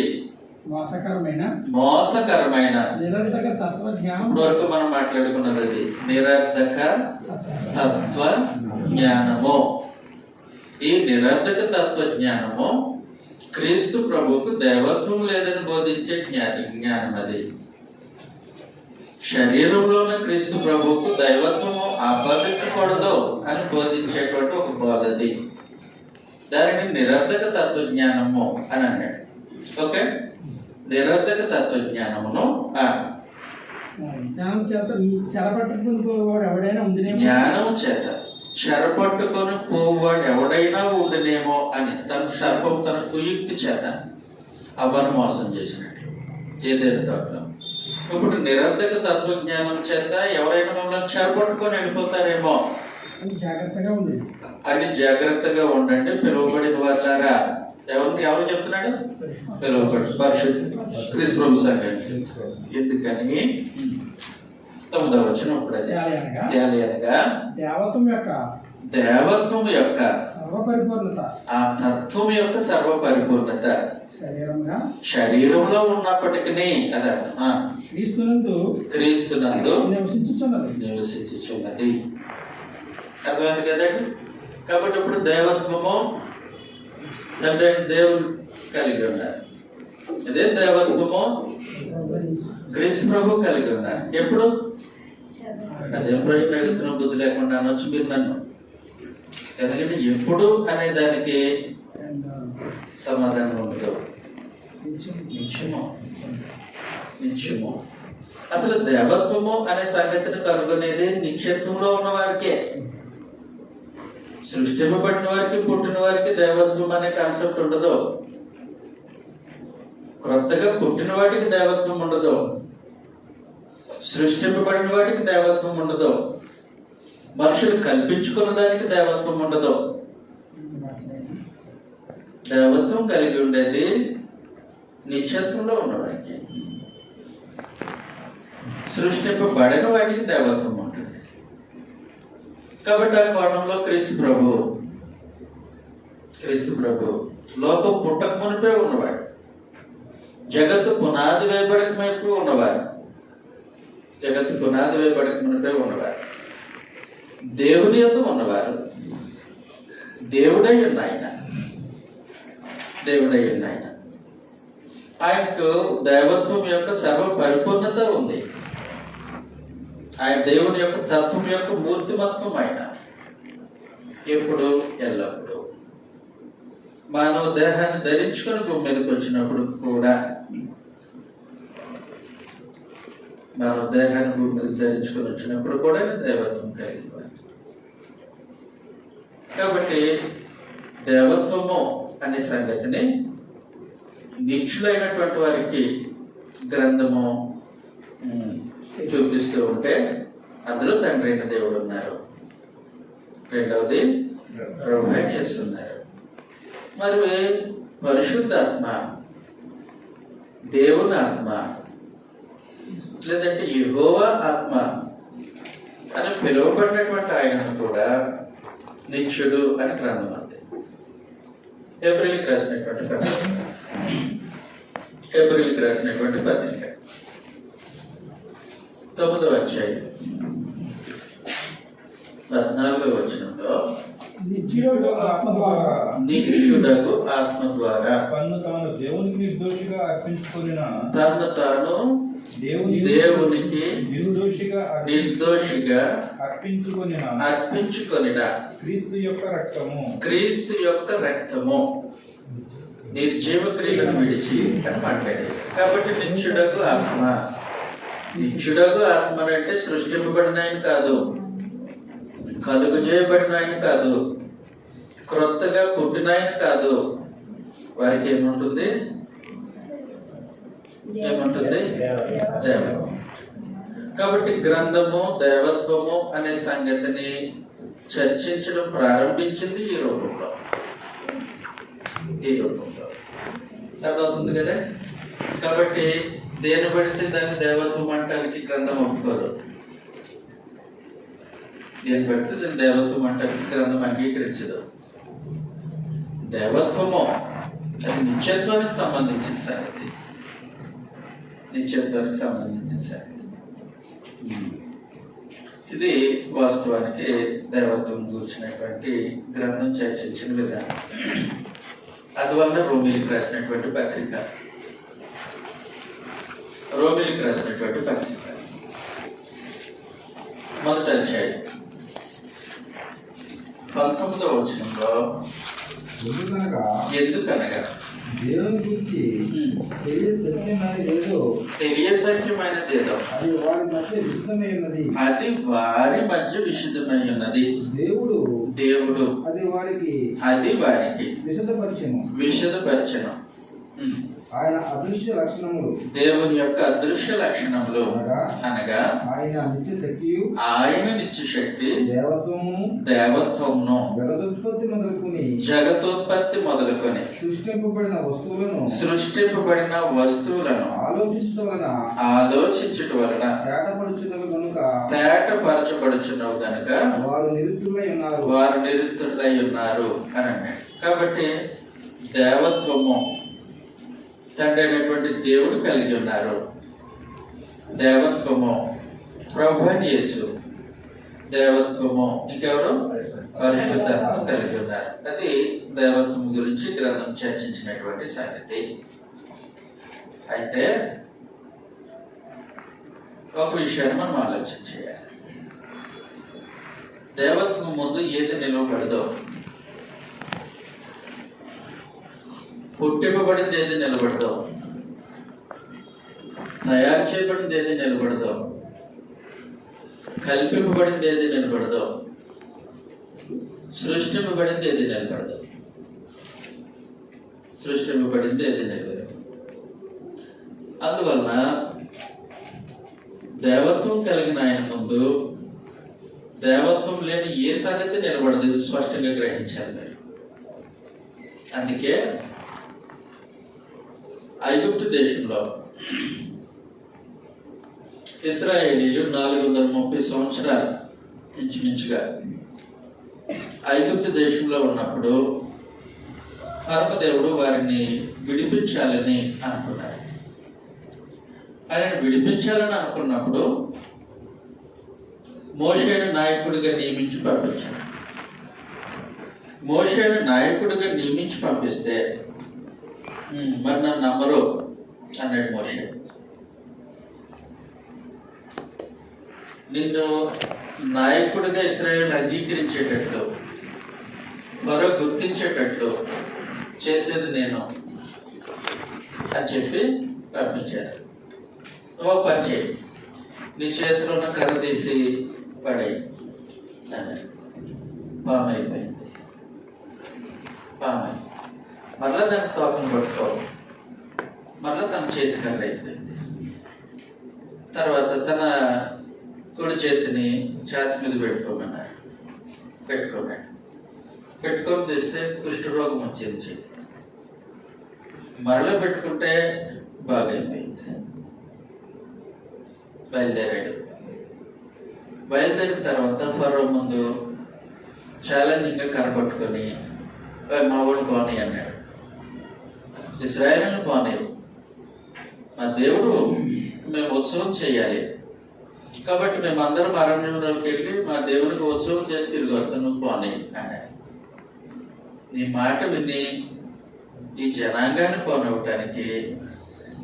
మోసకరమైన నిరర్ధక తత్వజ్ఞానం. వరకు మనం మాట్లాడుకున్నది అది నిరర్ధక తత్వ జ్ఞానము. ఈ నిరర్ధక తత్వ జ్ఞానము క్రీస్తు ప్రభువుకు దైవత్వం లేదని బోధించే జ్ఞానం అది. శరీరంలోని క్రీస్తు ప్రభువుకు దైవత్వము ఆపాదించకూడదు అని బోధించేటువంటి ఒక బోధది. దానిని నిరర్ధక తత్వజ్ఞానము అని అన్నాడు. ఓకే, నిరర్ధక తత్వజ్ఞానమును జ్ఞానం చేత చెరపట్టుకుని పోవాడు ఎవడైనా ఉండినేమో, జ్ఞానము చేత చెరపట్టుకొని పోవాడు ఎవడైనా ఉండినేమో అని తన సర్పం తన కుయుక్తి చేత అవ్వను మోసం చేసినట్లు ఏదైనా తోటలో. ఇప్పుడు నిరర్ధక తత్వజ్ఞానం చేత ఎవరైనా మమ్మల్ని చెరపట్టుకొని వెళ్ళిపోతారేమో జాగ్రత్తగా ఉంది అని జాగ్రత్తగా ఉండండి పిలువబడిన వాళ్ళారా. ఎవరు చెప్తున్నాడు? పిలువబడి పరిశుద్ధ క్రీస్తు ప్రభు సంఘం. ఎందుకని 9వ వచనం ఇప్పుడు అది అనగా దేవత్వం యొక్క సర్వపరిపూర్ణత, ఆ తత్వం యొక్క సర్వపరిపూర్ణత శరీరంలో ఉన్నప్పటికీ అదే క్రీస్తునందు నివసించుచున్నది. అర్థమైంది కదండి. కాబట్టి ఇప్పుడు దేవత్వము తండ్రి దేవుడు కలిగి ఉన్నారు. అదే దేవత్వము క్రీస్తు ప్రభు కలిగి ఉన్నారు. ఎప్పుడు? అదేం ప్రశ్న అడుగుతున్న బుద్ధి లేకుండా అనొచ్చు మీరు నన్ను. ఎందుకంటే ఎప్పుడు అనే దానికి సమాధానం ఉండదు. నిత్యము. అసలు దేవత్వము అనే సంగతిని కనుగొనేది నిత్యత్వంలో ఉన్న వారికే. సృష్టింపబడిన వారికి పుట్టిన వారికి దేవత్వం అనే కాన్సెప్ట్ ఉండదు. క్రొత్తగా పుట్టిన వాటికి దేవత్వం ఉండదు. సృష్టింపబడిన వాటికి దేవత్వం ఉండదు. మనుషులు కల్పించుకున్న దానికి దేవత్వం ఉండదు. దేవత్వం కలిగి ఉండేది నిత్యత్వంలో ఉన్నవారికి. సృష్టింపబడిన వాటికి దేవత్వం ఉంటుంది. కాబట్టి ఆ కోణంలో క్రీస్తు ప్రభు క్రీస్తు ప్రభు లోకం పుట్టక మునిపే ఉన్నవాడు, జగత్తు పునాది వేయబడక వైపు ఉన్నవాడు, జగత్తు పునాది వేయబడక మునిపే ఉన్నవాడు, దేవుని యందు ఉన్నవారు, దేవుడై ఉన్న ఆయన, దేవుడై ఉన్న ఆయన. ఆయనకు దైవత్వం యొక్క సర్వ పరిపూర్ణత ఉంది. ఆయన దేవుని యొక్క తత్వం యొక్క మూర్తిమత్వం ఆయన ఎప్పుడు ఎల్లప్పుడు. మానవ దేహాన్ని ధరించుకొని భూమి మీదకి వచ్చినప్పుడు కూడా, మానవ దేహాన్ని భూమి మీద ధరించుకొని వచ్చినప్పుడు కూడా దైవత్వం కలిగి వాడు. కాబట్టి దేవత్వము అనే సంగతిని నిత్యులైనటువంటి వారికి గ్రంథము చూపిస్తూ ఉంటే అందులో తండ్రి అయిన దేవుడు ఉన్నారు, రెండవది ప్రభు చేస్తున్నారు. మరి పరిశుద్ధాత్మ, దేవుని ఆత్మ, లేదంటే యెహోవా ఆత్మ అని పిలువబడినటువంటి ఆయనను కూడా నిత్యుడు అని గ్రంథం అంది. ఏప్రిల్కి రాసినటువంటి పత్రిక, ఏప్రిల్కి రాసినటువంటి పత్రిక 9వ అధ్యాయం 14వ వచనంలో నిత్యుడగు ఆత్మ ద్వారా నిత్యుడగు ఆత్మ ద్వారా తన్ను తాను దేవునికి నిర్దోషిగా అర్పించుకొనిన తను తాను దేవునికి నిర్దోషిగా అర్పించుకొనిన క్రీస్తు యొక్క రక్తము నిర్జీవ క్రియలను విడిచి అని మాట్లాడేది. కాబట్టి నిత్యుడగు ఆత్మ, నిత్యుడగు ఆత్మ అంటే సృష్టింపబడిన ఆయన కాదు, కలుగు చేయబడిన ఆయన కాదు, క్రొత్తగా పుట్టిన ఆయన కాదు. వారికి ఏముంటుంది? దేవత్వం. కాబట్టి గ్రంథము దైవత్వము అనే సంగతిని చర్చించడం ప్రారంభించింది ఈ రూపంలో. అర్థమవుతుంది కదా? కాబట్టి దేని పడితే దాన్ని దేవత్వం అంటానికి గ్రంథం ఒప్పుకోదు, దేని పడితే దాన్ని దేవత్వం అంటానికి గ్రంథం అంగీకరించదు. దేవత్వము అది నిత్యత్వానికి సంబంధించిన సంగతి, నిత్యత్వానికి సంబంధించిన సంగతి. ఇది వాస్తవానికి దైవత్వం కూర్చున్నటువంటి గ్రంథం చర్చించిన విధానం. అందువల్ల రోమిలికి రాసినటువంటి పత్రిక, రోమిలికి రాసినటువంటి పత్రిక మొదటి అధ్యాయం 19వ వచనంలో ఎందుకనగా దేవుని గురించి తెలియసత్యమైనదేదో అది వారి మధ్య విశుద్ధమై ఉన్నది. దేవుడు అది వారికి విశదపరచను. ఆయన అదృశ్య లక్షణములు, దేవుని యొక్క అదృశ్య లక్షణములు అనగా ఆయన నిత్య శక్తి దేవత్వమును జగతోత్పత్తి మొదలుకొని సృష్టింపబడిన వస్తువులను ఆలోచించుట వలన తేటపరచబడుచున్నవి కనుక వారు నిరుద్ధులై ఉన్నారు అని అన్నాడు. కాబట్టి దేవత్వము తండ్రి అయినటువంటి దేవుడు కలిగి ఉన్నారు, దేవత్వము ప్రభు అయిన యేసు, దేవత్వము ఇంకెవరు పరిశుద్ధాత్మ కలిగి ఉన్నారు. అది దేవత్వం గురించి గ్రంథం చర్చించినటువంటి సంగతి. అయితే ఒక విషయాన్ని మనం ఆలోచన చేయాలి. దేవత్వం ముందు ఏది నిలవబడదో, పుట్టింపబడింది ఏది నిలబడదో, తయారు చేయబడింది ఏది నిలబడదో, కల్పింపబడింది ఏది నిలబడదో, సృష్టింపబడింది ఏది నిలబడదు, సృష్టింపబడింది ఏది నిలబడదు. అందువలన దేవత్వం కలిగిన ఆయన ముందు దేవత్వం లేని ఏ సంగతి నిలబడదు. స్పష్టంగా గ్రహించాలి మీరు. అందుకే ఐగుప్తు దేశంలో ఇశ్రాయేలీయులు 430 సంవత్సరాలు ఇంచుమించుగా ఐగుప్తు దేశంలో ఉన్నప్పుడు పరమదేవుడు వారిని విడిపించాలని అనుకున్నారు. ఆయన విడిపించాలని అనుకున్నప్పుడు మోషేను నాయకుడిగా నియమించి పంపించాడు. మోషేను నాయకుడిగా నియమించి పంపిస్తే మరి నన్ను నమ్మరు అన్నాడు మోషే. నిన్ను నాయకుడిగా ఇశ్రాయేలు అంగీకరించేటట్లు, మరో గుర్తించేటట్లు చేసేది నేను అని చెప్పి పంపించారు. ఓ పని చేయి, నీ చేతిలో ఉన్న కర్ర తీసి పడేయి అన్నాడు. పాము అయిపోయింది. పాము మళ్ళా దాన్ని తోకను పట్టుకో, మళ్ళా తన చేతి కర్ర అయిపోయింది. తర్వాత తన కుడి చేతిని ఛాతి మీద పెట్టుకోమన్నారు. పెట్టుకున్నాడు. పెట్టుకొని తెస్తే కుష్ఠరోగం వచ్చింది చేతి. మరలా పెట్టుకుంటే బాగైపోయింది. బయలుదేరాడు. బయలుదేరిన తర్వాత ఫరో ముందు ఛాలెంజింగ్గా కనపట్టుకొని మా వాడు పోనీ అన్నాడు. ఇశ్రాయేలును పోనీరు, మా దేవుడు మేము ఉత్సవం చేయాలి కాబట్టి మేమందరం అరణ్యంలోకి వెళ్ళి మా దేవునికి ఉత్సవం చేసి తిరిగి వస్తాం, నువ్వు పోనీ అన్నాడు. నీ మాట విని ఈ జనాంగాన్ని పోనివ్వటానికి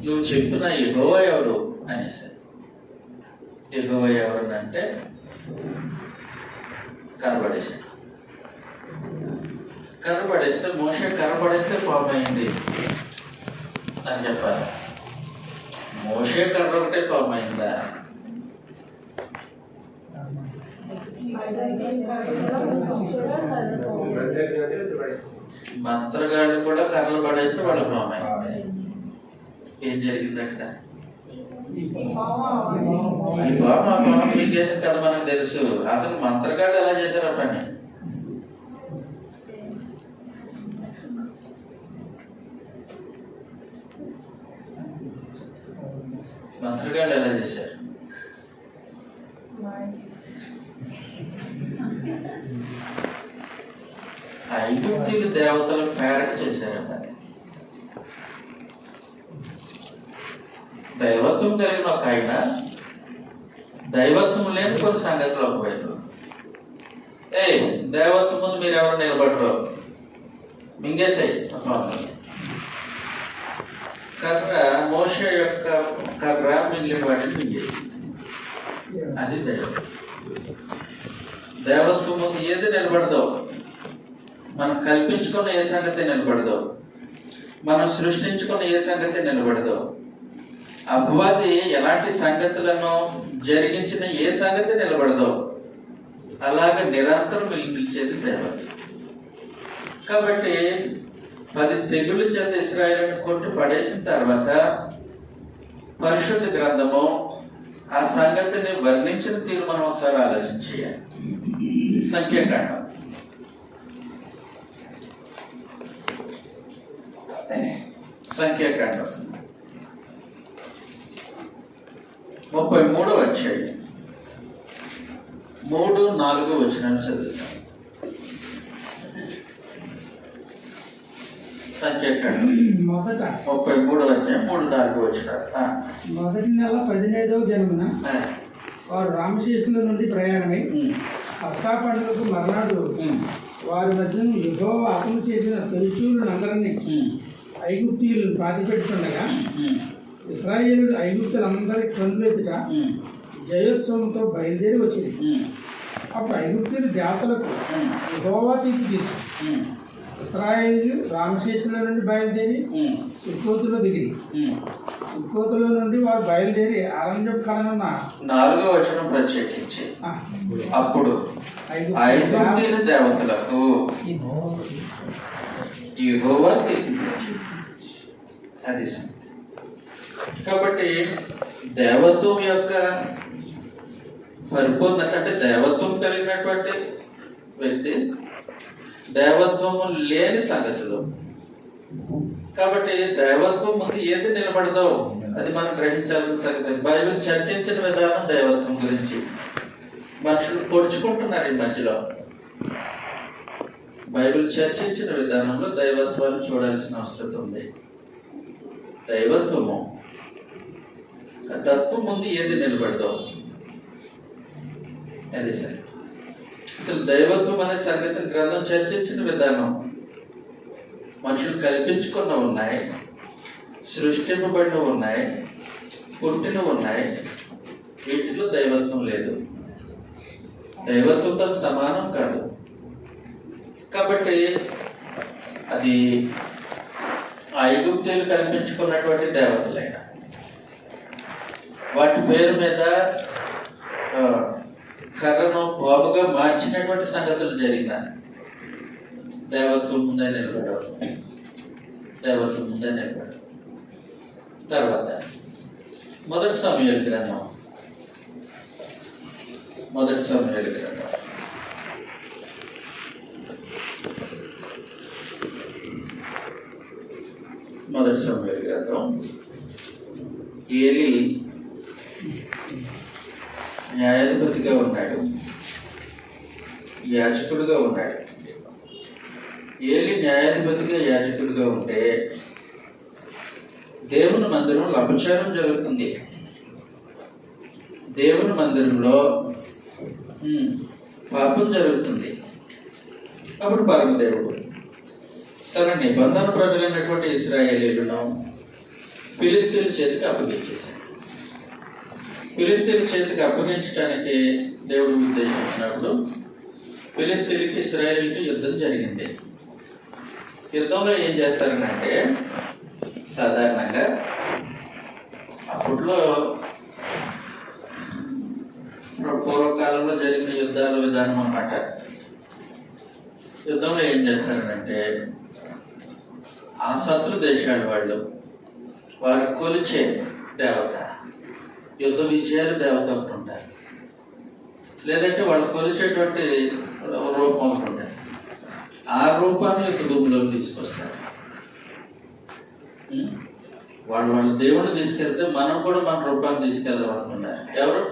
నువ్వు చెప్పిన యెహోవా ఎవరు అనేసాడు. యెహోవా ఎవరనంటే కనబడేశాడు. కనబడేస్తే మోషే కనబడేస్తే పాపం అయింది అని చెప్పాలి. మోషే కర్ర ఒకటే పాపం అయిందా? మంత్రగాళ్ళు కూడా కర్రలు పడేస్తే వాళ్ళ పాపం అయింది. ఏం జరిగింది అక్కడ? ఈ పాపం మీకు చేసిన కదా మనకు తెలుసు. అసలు మంత్రగాళ్ళు ఎలా చేశారు ఆ పని? మంత్రగాళ్ళు ఎలా చేశారు? ఐగుప్తీయులు దేవతలు పేరట చేశారు పని. దైవత్వం కలిగిన ఒక ఆయన దైవత్వం లేని కొన్ని సంగతులు ఒకవైపు. దైవత్వం ముందు మీరు ఎవరు నిలబడరు, మింగేసాయి. కర్ర మోషే యొక్క కర్ర మిగిలిన వాటిని మింగేసి, అది దైవం. దైవత్వం ముందు ఏది నిలబడదో, మనం కల్పించుకున్న ఏ సంగతి నిలబడదో, మనం సృష్టించుకున్న ఏ సంగతి నిలబడదో, అపవాది ఎలాంటి సంగతులను జరిగించిన ఏ సంగతి నిలబడదో అలాగే నిరంతరం నిలిచేది దైవత్వం. కాబట్టి 10 తెగుళ్ళ చేత ఇశ్రాయేలును కొట్టి పడేసిన తర్వాత పరిశుద్ధ గ్రంథము ఆ సంగతిని వర్ణించిన తీరు మనం ఒకసారి ఆలోచన చేయాలి. సంఖ్యాకాండం సంఖ్యాకాండం 33వ అధ్యాయం 3-4 వచనాలు చదువుతాం. సంఖ్యాకాండం మొదట 33వ అధ్యాయం 3-4 వచనాలు. మొదటి నెల 15వ దినమున వారు రామశేషుల నుండి ప్రయాణమై పస్కా పండుగకు మర్నాడు వారి మధ్యను యెహోవా హతము చేసిన తొలిచూలునందరినీ ఐగుప్తీయులను పాతిపెట్టుతుండగా ఇశ్రాయేలుడు ఐగుప్తులందరి కన్నుల ఎదుట జయోత్సవంతో బయలుదేరి వచ్చింది. అప్పుడు ఐగుప్తీయులు దేవతలకు యెహోవా తీర్పు తీర్చి ఇశ్రాయేలు రామశేషుల నుండి బయలుదేరి సుక్కోతులో దిగింది. సుక్కోతులో నుండి వారు బయలుదేరి అరణ్యం కలనున్న 4వ వచనం ప్రత్యేకించి అప్పుడు ఐగుప్తీయుల దేవతలకు యెహోవా తీర్పు తీర్చి, అది సంగతి. కాబట్టి దేవత్వం యొక్క పరిపూర్ణత అంటే దేవత్వం కలిగినటువంటి వ్యక్తి, దేవత్వము లేని సంగతులు. కాబట్టి దైవత్వం ముందు ఏది నిలబడదో అది మనం గ్రహించాల్సిన సంగతి. బైబిల్ చర్చించిన విధానం దైవత్వం గురించి. మనుషులు పొడుచుకుంటున్నారు ఈ మధ్యలో. బైబిల్ చర్చించిన విధానంలో దైవత్వాన్ని చూడాల్సిన అవసరం ఉంది. దైవత్వము, ఆ తత్వం ముందు ఏది నిలబడతాం అది సరే. అసలు దైవత్వం అనే సంగతిని గ్రంథం చర్చించిన విధానం, మనుషులు కల్పించుకున్న ఉన్నాయి, సృష్టింపబడిన ఉన్నాయి, పుట్టిన ఉన్నాయి. వీటిలో దైవత్వం లేదు, దైవత్వంతో సమానం కాదు. కాబట్టి అది ఐగుప్తీయులు కల్పించుకున్నటువంటి దేవతలైన వాటి పేరు మీద కర్రను బాబుగా మార్చినటువంటి సంగతులు జరిగిన దేవత్వం ముందే నిలబడవు, దేవత్వం ముందే నిలబడవు. తర్వాత మొదటి సమూయేలు గ్రంథం, మొదటి సమూయేలు గ్రంథం మొదటి సమూయేలు గ్రంథం. ఏలీ న్యాయాధిపతిగా ఉన్నాడు, యాజకుడుగా ఉన్నాడు. ఏలీ న్యాయాధిపతిగా యాజకుడిగా ఉంటే దేవుని మందిరంలో అపచారం జరుగుతుంది. దేవుని మందిరంలో పాపం జరుగుతుంది. అప్పుడు పరమదేవుడు తన నిబంధన ప్రజలైనటువంటి ఇశ్రాయేలీయులను ఫిలిష్తీయుల చేతికి అప్పగించేశాడు. ఫిలిష్తీయుల చేతికి అప్పగించడానికి దేవుడు ఉద్దేశించినప్పుడు ఫిలిష్తీయులకి ఇశ్రాయేలీకి యుద్ధం జరిగింది. యుద్ధంలో ఏం చేస్తారనంటే, సాధారణంగా అప్పట్లో పూర్వకాలంలో జరిగిన యుద్ధాల విధానం అన్నమాట. యుద్ధంలో ఏం చేస్తారంటే, ఆ శత్రు దేశాల వారు కొలిచే దేవత, యుద్ధ విజయాలు దేవత ఒకటి ఉంటారు, లేదంటే వాళ్ళు కొలిచేటువంటి రూపం ఒకటి ఉంటారు. ఆ రూపాన్ని యుద్ధ భూమిలోకి తీసుకొస్తారు. వాళ్ళ దేవుడిని తీసుకెళ్తే మనం కూడా మన రూపాన్ని తీసుకెళ్దాం అనుకున్నారు. ఎవరు?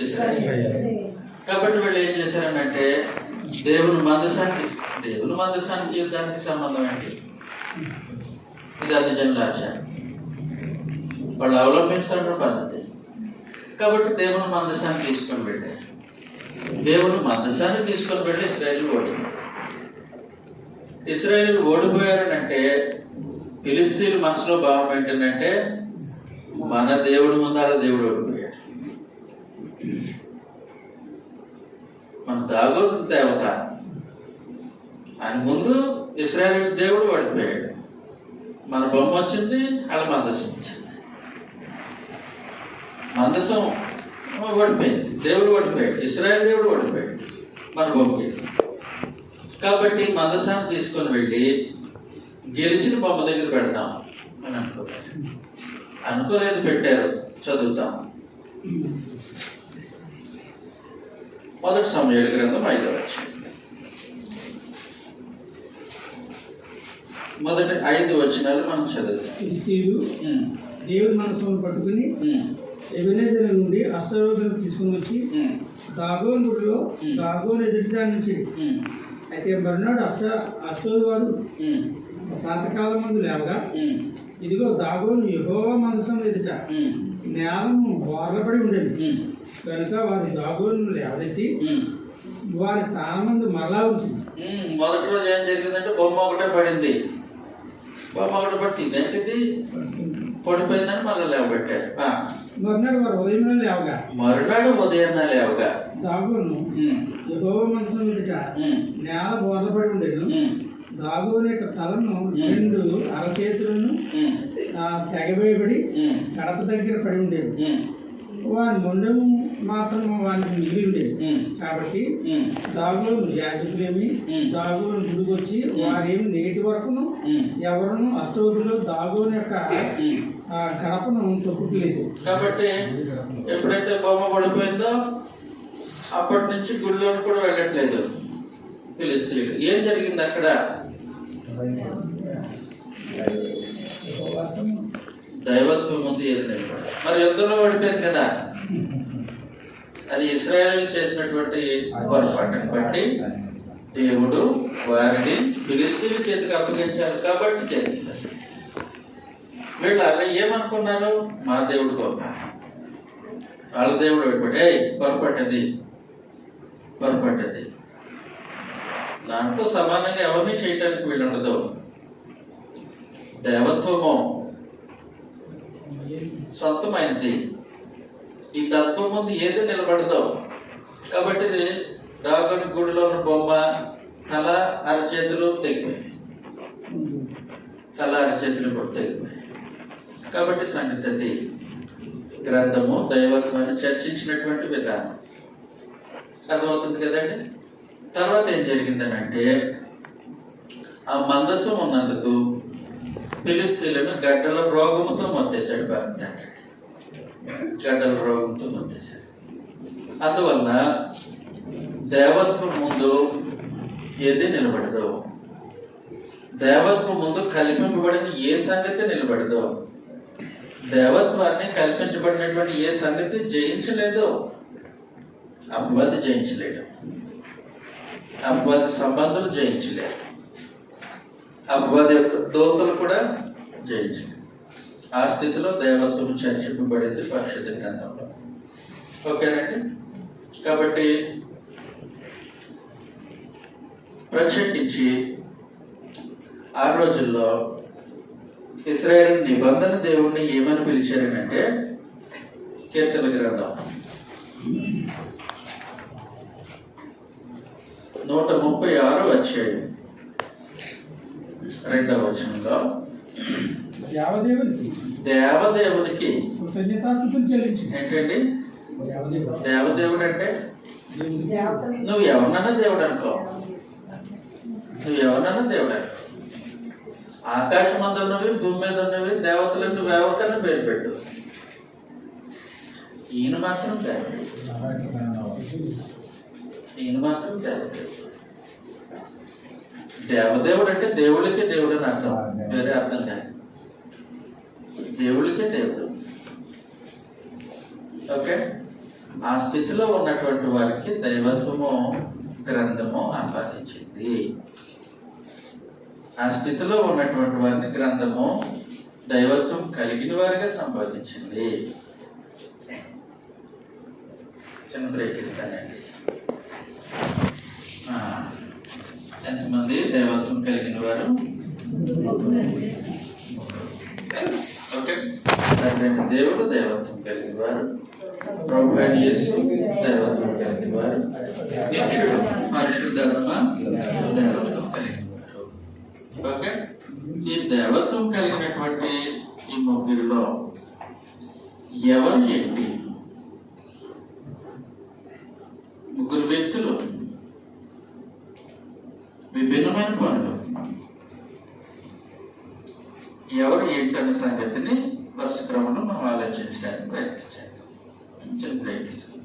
ఇశ్రాయేలు. కాబట్టి వీళ్ళు ఏం చేశారనంటే, దేవుని మందసానికి యుద్ధానికి సంబంధం ఏంటి? ఇది అన్ని జనుల ఆచారం, వాళ్ళు అవలంబించాలన్న పద్ధతి. కాబట్టి దేవుని మందసాన్ని తీసుకొని వెళ్ళారు. దేవుని మందసాన్ని తీసుకొని వెళ్ళి ఇశ్రాయేలు ఓడిపోయారు. ఇశ్రాయేలు ఓడిపోయారనంటే ఫిలిష్తీయుల మనసులో భావం ఏంటంటే, మన దేవుడు ముందాల దేవుడు ఓడిపోయాడు. మన దాగోను దేవత ఆయన ముందు ఇశ్రాయేలు దేవుడు ఓడిపోయాడు. మన బొమ్మ వచ్చింది, వాళ్ళ మందసం వచ్చింది. మందసం ఓడిపోయింది, దేవుడు ఓడిపోయాడు, ఇశ్రాయేలు దేవుడు ఓడిపోయాడు, మన బొమ్మకి. కాబట్టి మందసాన్ని తీసుకొని వెళ్ళి గెలిచిన బొమ్మ దగ్గర పెడతాం అని అనుకోలేదు, పెట్టారు. చదువుతాం. మొదటి సమూయేలు గ్రంథం 5వ అధ్యాయం మొదటి 5 వచనాలు మనం చదువుతాం. దేవుడి మనసును పట్టుకుని ఎబెనేజర్ నుండి అష్టరోధులను తీసుకుని వచ్చి దాగోను గుడిలో దాగోను ఎదుటి నుంచి. అయితే మరునాడు అష్టోరు వారు ప్రాతకాలం ముందు లేవగా, ఇదిగో దాగోను యెహోవా మందసం ఎదుట నేలను బోర్లపడి ఉండేది. కనుక వారి దాగోను లేవనెత్తి వారి స్థానమందు మరలా ఉంచింది. మొదటి రోజు ఏం జరిగిందంటే, బొమ్మ ఒకటే పడింది. బొమ్మ ఒకటి పడుతుంది ఏంటిది, పడిపోయిందని మళ్ళీ లేవబెట్టారు. మరునాడు వారు ఉదయాన్నే లేవగా దాగోను యెహోవా మందసం ఎదుట నేల బోర్లపడి ఉండేది. దాగోను యొక్క తలను 2 అరచేతులను తెగవేయబడి కడప దగ్గర పడి ఉండేది. వారి మొండెము మాత్రం వారికి మిగిలి ఉండేది. కాబట్టి దాగోను యాజకులేమి దాగోను గుడికొచ్చి వారేమి నేటి వరకును ఎవరును అష్టోగులో దాగోను యొక్క కడపను తొక్కులేదు. కాబట్టి ఎప్పుడైతే బొమ్మ పడిపోయిందో అప్పటి నుంచి గుడిలోని కూడా వెళ్ళట్లేదు ఫిలిష్తీయులు. ఏం జరిగింది అక్కడ? దైవత్వం ముందు ఏది నిలబడాలి. మరి యుద్ధంలో ఓడిపోయారు కదా, అది ఇశ్రాయేలు చేసినటువంటి పొరపాటుని బట్టి దేవుడు వారిని ఫిలిష్తీయుల చేతికి అప్పగించారు కాబట్టి జరిగింది. వీళ్ళు అలా ఏమనుకున్నారు? మా దేవుడు గొప్ప, వాళ్ళ దేవుడు అయిపోయి పొరపడ్డది. దాంతో సమానంగా ఎవరిని చేయటానికి వీలుండదు. దేవత్వము సొంతమైనది. ఈ తత్వం ముందు ఏది నిలబడదో. కాబట్టి దాగోని గుడిలో ఉన్న బొమ్మ తల అరచేతులు తెగిపోయాయి. కాబట్టి సంగతి అది. గ్రంథము దైవత్వాన్ని చర్చించినటువంటి విధానం అర్థమవుతుంది కదండి. తర్వాత ఏం జరిగిందని అంటే, ఆ మందసం ఉన్నందుకు ఫిలిష్తీయులను గడ్డల రోగముతో మొత్తేశాడు భరతండ్రి. అందువలన దేవత్వం ముందు ఏది నిలబడదు. దేవత్వం ముందు కల్పింపబడిన ఏ సంగతి నిలబడదు. దేవత్వాన్ని కల్పించబడినటువంటి ఏ సంగతి జయించలేదు. అపవాది జయించలేడు. అపవాది సంబంధాలు జయించలేడు. అపవాది యొక్క దోతలు కూడా జయించలేడు. ఆ స్థితిలో దేవత్వం చర్చింపబడింది పరిశుద్ధ గ్రంథంలో. ఓకేనండి. కాబట్టి ప్రత్యేకించి ఆ రోజుల్లో ఇశ్రాయేలు నిబంధన దేవుణ్ణి ఏమని పిలిచారనంటే, కీర్తన గ్రంథం 136వ అధ్యాయం 2వ వచనంలో దేవదేవునికి కృతజ్ఞతాస్తుతులు చెల్లించు. ఏంటండి దేవదేవుడు అంటే? నువ్వు ఎవరినన్నా దేవుడు అనుకో. ఆకాశం మీద ఉన్నవి, భూమి మీద ఉన్నవి, దేవతలకు నువ్వు ఎవరికన్నా పేరు పెట్టు. ఈయన మాత్రం దేవుడు. దేవదేవుడు అంటే దేవుడికే దేవుడు అని అర్థం, వేరే అర్థం కాదు. దేవుడికే దేవుడు. ఓకే. ఆ స్థితిలో ఉన్నటువంటి వారికి దైవత్వము గ్రంథము ఆపాదించింది. ఆ స్థితిలో ఉన్నటువంటి వారిని గ్రంథము దైవత్వం కలిగిన వారిగా సంబోధించింది. చిన్న బ్రేక్ ఇస్తానండి. ఎంతమంది దైవత్వం కలిగిన వారు? ఓకే. దేవుడు దైవత్వం కలిగిన వారు, ప్రభు అయిన యేసు దైవత్వం కలిగిన వారు, నిత్యుడు పరిశుద్ధాత్మ దైవత్వం కలిగిన వారు. ఓకే. ఈ దైవత్వం కలిగినటువంటి ఈ ముగ్గురిలో ఎవరు ఏంటి? ముగ్గురు వ్యక్తులు, విభిన్నమైన పనులు. ఎవరు ఏంటనే సంగతిని వరుస క్రమంలో మనం ఆలోచించడానికి ప్రయత్నించాలి. చిన్న ప్రయత్నిస్తాం.